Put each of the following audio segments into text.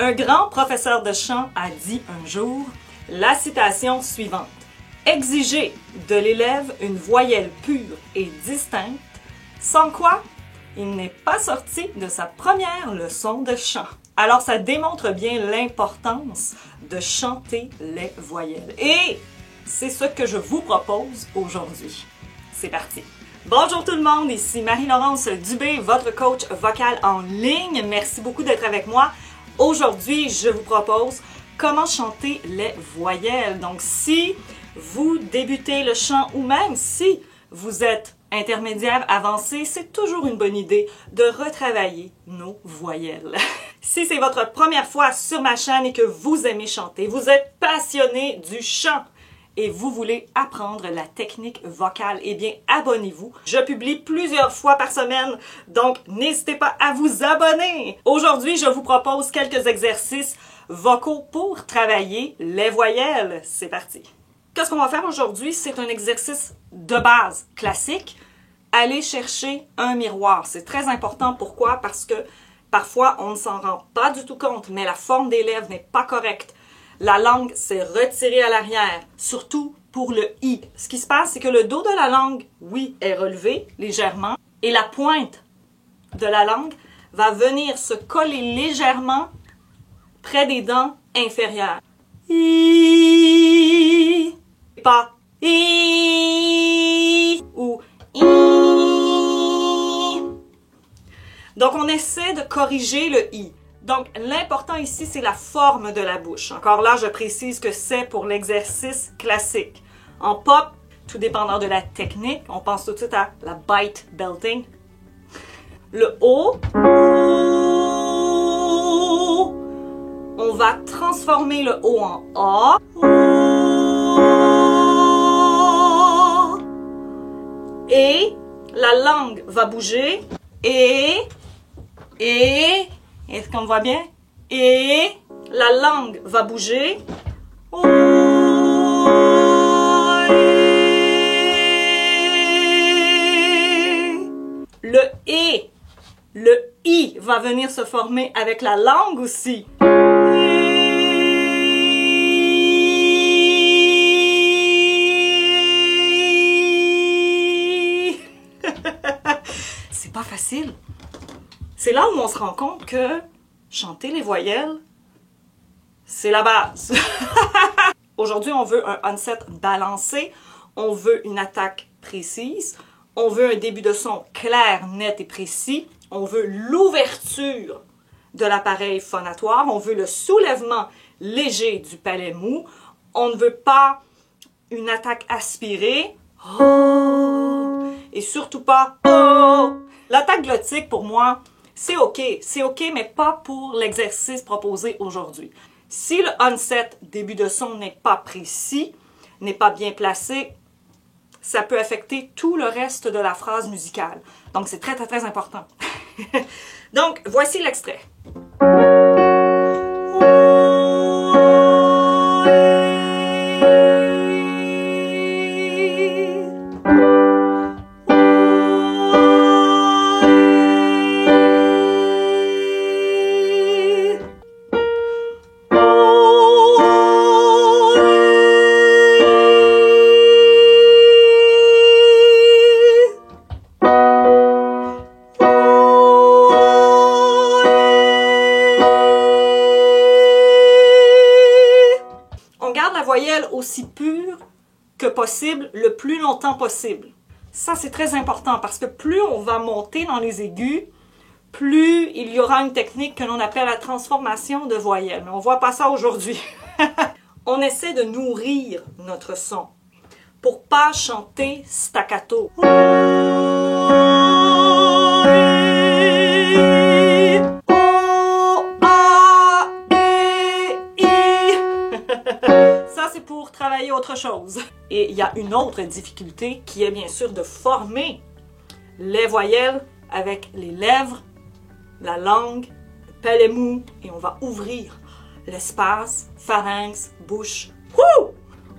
Un grand professeur de chant a dit un jour la citation suivante. Exiger de l'élève une voyelle pure et distincte, sans quoi il n'est pas sorti de sa première leçon de chant. Alors ça démontre bien l'importance de chanter les voyelles. Et c'est ce que je vous propose aujourd'hui. C'est parti! Bonjour tout le monde, ici Marie-Laurence Dubé, votre coach vocal en ligne. Merci beaucoup d'être avec moi. Aujourd'hui, je vous propose comment chanter les voyelles. Donc, si vous débutez le chant ou même si vous êtes intermédiaire avancé, c'est toujours une bonne idée de retravailler nos voyelles. Si c'est votre première fois sur ma chaîne et que vous aimez chanter, vous êtes passionné du chant et vous voulez apprendre la technique vocale, eh bien, abonnez-vous. Je publie plusieurs fois par semaine, donc n'hésitez pas à vous abonner. Aujourd'hui, je vous propose quelques exercices vocaux pour travailler les voyelles. C'est parti! Qu'est-ce qu'on va faire aujourd'hui? C'est un exercice de base classique. Allez chercher un miroir. C'est très important. Pourquoi? Parce que parfois, on ne s'en rend pas du tout compte, mais la forme des lèvres n'est pas correcte. La langue s'est retirée à l'arrière, surtout pour le « i ». Ce qui se passe, c'est que le dos de la langue, oui, est relevé légèrement, et la pointe de la langue va venir se coller légèrement près des dents inférieures. I, pas I ou I. Donc, on essaie de corriger le I. Donc, l'important ici, c'est la forme de la bouche. Encore là, je précise que c'est pour l'exercice classique. En pop, tout dépendant de la technique, on pense tout de suite à la bite belting. Le O, on va transformer le O en A. Et la langue va bouger. Est-ce qu'on voit bien? Et la langue va bouger. Le E, le I va venir se former avec la langue aussi. C'est pas facile. C'est là où on se rend compte que chanter les voyelles, c'est la base. Aujourd'hui, on veut un onset balancé, on veut une attaque précise, on veut un début de son clair, net et précis, on veut l'ouverture de l'appareil phonatoire, on veut le soulèvement léger du palais mou, on ne veut pas une attaque aspirée, oh, et surtout pas oh. L'attaque glottique, pour moi, c'est OK, mais pas pour l'exercice proposé aujourd'hui. Si le onset, début de son, n'est pas précis, n'est pas bien placé, ça peut affecter tout le reste de la phrase musicale. Donc, c'est très, très, très important. Donc, voici l'extrait. Aussi pure que possible, le plus longtemps possible. Ça, c'est très important parce que plus on va monter dans les aigus, plus il y aura une technique que l'on appelle la transformation de voyelles. Mais on ne voit pas ça aujourd'hui. On essaie de nourrir notre son pour pas chanter staccato. Pour travailler autre chose. Et il y a une autre difficulté qui est bien sûr de former les voyelles avec les lèvres, la langue, le palais mou, et on va ouvrir l'espace, pharynx, bouche. Wouh!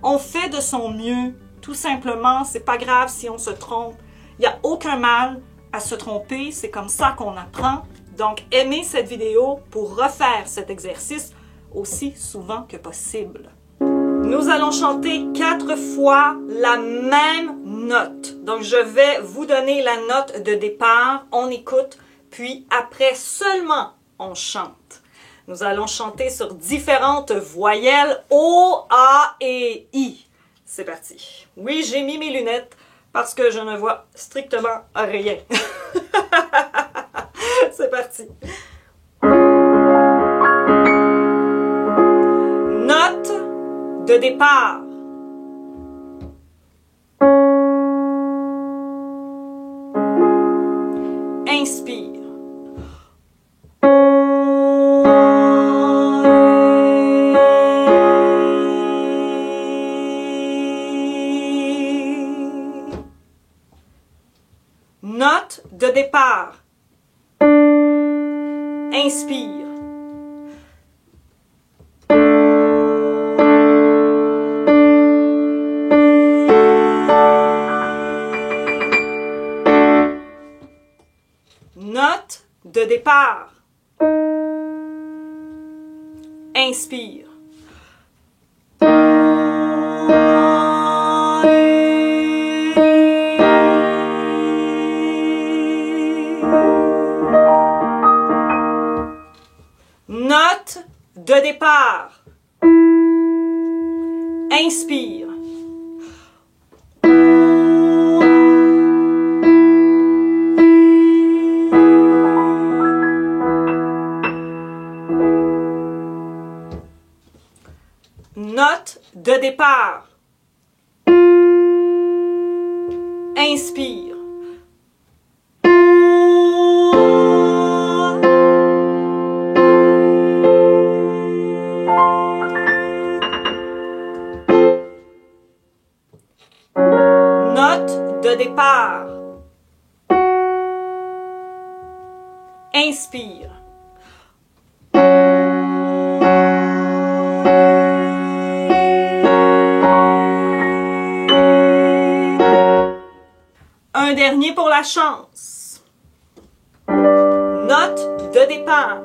On fait de son mieux, tout simplement, c'est pas grave si on se trompe. Il n'y a aucun mal à se tromper, c'est comme ça qu'on apprend. Donc, aimez cette vidéo pour refaire cet exercice aussi souvent que possible. Nous allons chanter 4 fois la même note. Donc, je vais vous donner la note de départ, on écoute, puis après seulement, on chante. Nous allons chanter sur différentes voyelles O, A et I. C'est parti. Oui, j'ai mis mes lunettes parce que je ne vois strictement rien. C'est parti. Note de départ. Inspire. Note de départ. Inspire. Note de départ. Inspire. Note de départ. Inspire. Note de départ. Inspire. Note de départ. Inspire. Un dernier pour la chance. Note de départ.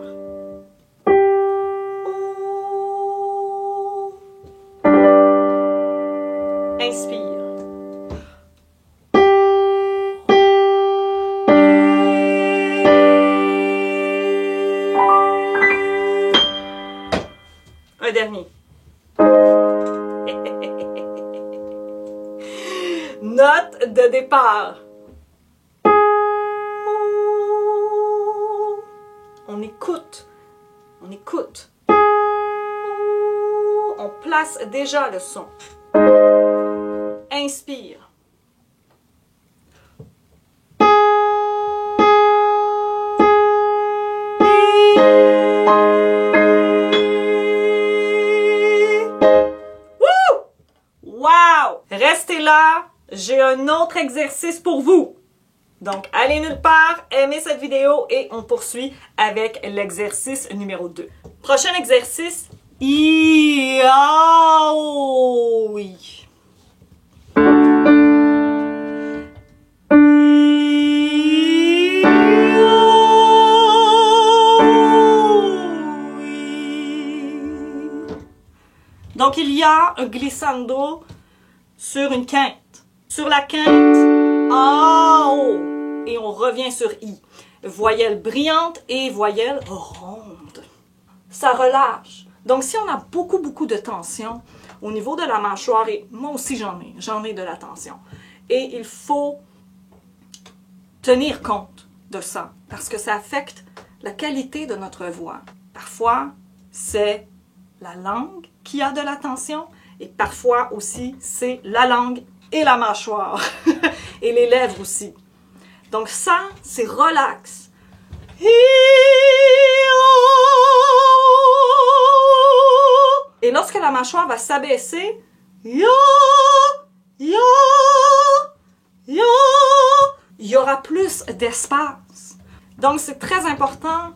Inspire. Un dernier. Note de départ. On écoute. On écoute. On place déjà le son. Inspire. Wow! Restez là, j'ai un autre exercice pour vous. Donc, allez nulle part, aimez cette vidéo et on poursuit avec l'exercice numéro 2. Prochain exercice, Iaoui. Donc, il y a un glissando sur une quinte. Sur la quinte, A-O. Et on revient sur I. Voyelle brillante et voyelle ronde. Ça relâche. Donc, si on a beaucoup de tension au niveau de la mâchoire, et moi aussi j'en ai de la tension. Et il faut tenir compte de ça, parce que ça affecte la qualité de notre voix. Parfois, c'est la langue qui a de la tension, et parfois aussi, c'est la langue et la mâchoire, et les lèvres aussi. Donc ça, c'est relax. Et lorsque la mâchoire va s'abaisser, il y aura plus d'espace. Donc c'est très important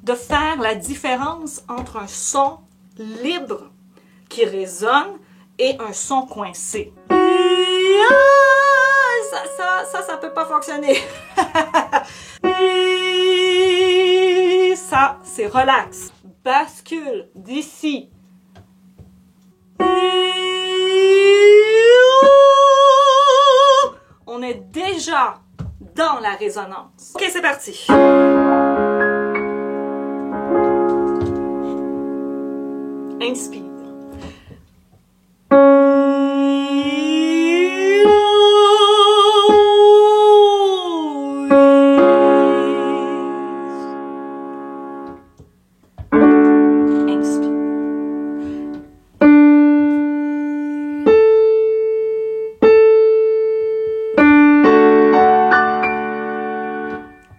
de faire la différence entre un son libre qui résonne et un son coincé. Ça peut pas fonctionner. ça, c'est relax. Bascule d'ici. On est déjà dans la résonance. Ok, c'est parti. Inspire.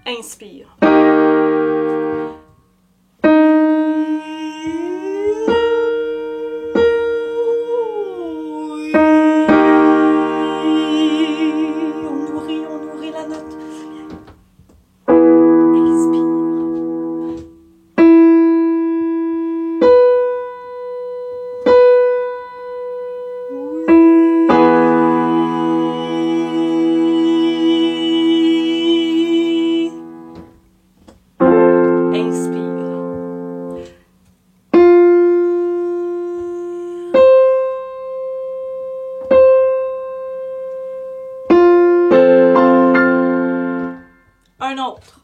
Inspire. On nourrit la note. Inspire. Un autre.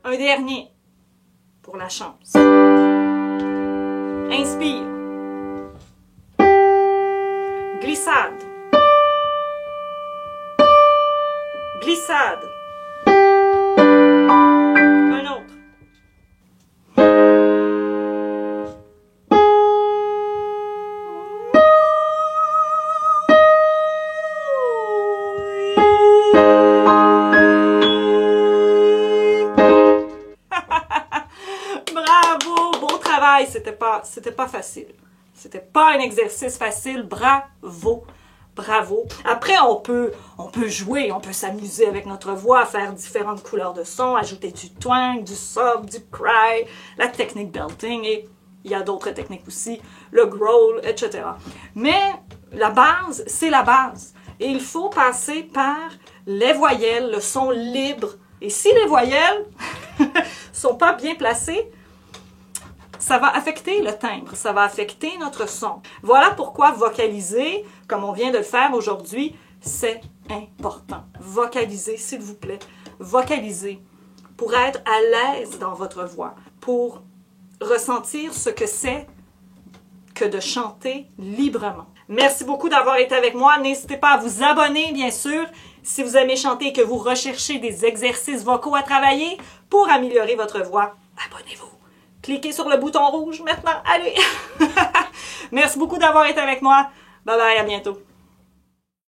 Un dernier pour la chance. Inspire. Glissade. Glissade. Un autre. Bravo, beau travail. C'était pas facile. C'était pas un exercice facile. Bravo. Bravo. Après, on peut jouer, on peut s'amuser avec notre voix, faire différentes couleurs de son, ajouter du twang, du sub, du cry, la technique belting, et il y a d'autres techniques aussi, le growl, etc. Mais la base, c'est la base. Et il faut passer par les voyelles, le son libre. Et si les voyelles sont pas bien placées, ça va affecter le timbre, ça va affecter notre son. Voilà pourquoi vocaliser, comme on vient de le faire aujourd'hui, c'est important. Vocalisez, s'il vous plaît. Vocalisez pour être à l'aise dans votre voix, pour ressentir ce que c'est que de chanter librement. Merci beaucoup d'avoir été avec moi. N'hésitez pas à vous abonner, bien sûr, si vous aimez chanter et que vous recherchez des exercices vocaux à travailler pour améliorer votre voix. Abonnez-vous. Cliquez sur le bouton rouge maintenant. Allez! Merci beaucoup d'avoir été avec moi. Bye bye, à bientôt.